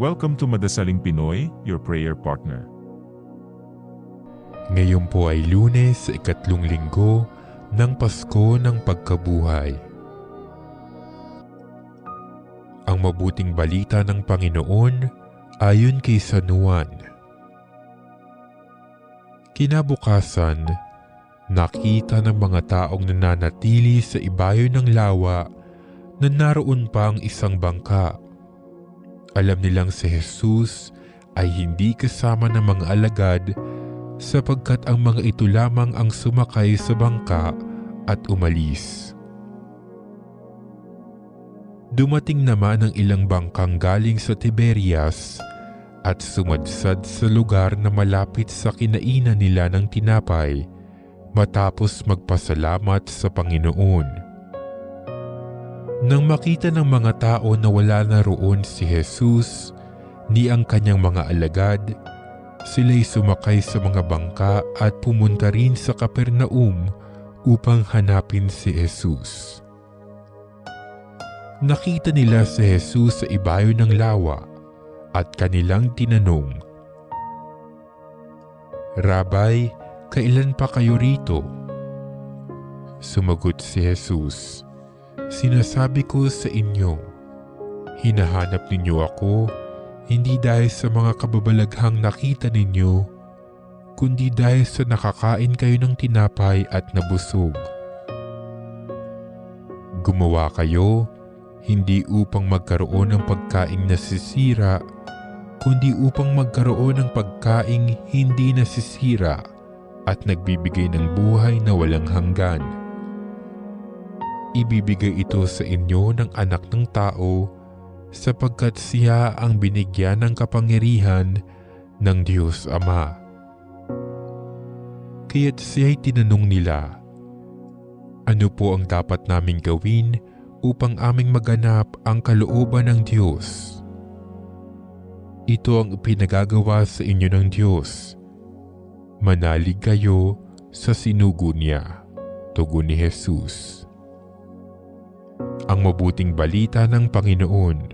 Welcome to Madasaling Pinoy, your prayer partner. Ngayon po ay Lunes sa 3 linggo ng Pasko ng Pagkabuhay. Ang mabuting balita ng Panginoon ayon kay San Juan. Kinabukasan, nakita ng mga taong nananatili sa ibayo ng lawa na naroon pa ang isang bangka. Alam nilang si Jesus ay hindi kasama ng mga alagad sapagkat ang mga ito lamang ang sumakay sa bangka at umalis. Dumating naman ang ilang bangkang galing sa Tiberias at sumadsad sa lugar na malapit sa kinainan nila ng tinapay matapos magpasalamat sa Panginoon. Nang makita ng mga tao na wala na roon si Jesus ni ang kanyang mga alagad, sila'y sumakay sa mga bangka at pumunta rin sa Capernaum upang hanapin si Jesus. Nakita nila si Jesus sa ibayo ng lawa at kanilang tinanong, "Rabay, kailan pa kayo rito?" Sumagot si Jesus, "Sinasabi ko sa inyo, hinahanap ninyo ako hindi dahil sa mga kababalaghang nakita ninyo, kundi dahil sa nakakain kayo ng tinapay at nabusog. Gumawa kayo hindi upang magkaroon ng pagkaing nasisira, kundi upang magkaroon ng pagkaing hindi nasisira at nagbibigay ng buhay na walang hanggan. Ibibigay ito sa inyo ng Anak ng Tao sapagkat siya ang binigyan ng kapangyarihan ng Diyos Ama." Kaya't siya'y tinanong nila, "Ano po ang dapat naming gawin upang aming maganap ang kalooban ng Diyos?" "Ito ang ipinagagawa sa inyo ng Diyos. Manalig kayo sa sinugo niya," tugon ni Jesus. Ang mabuting balita ng Panginoon.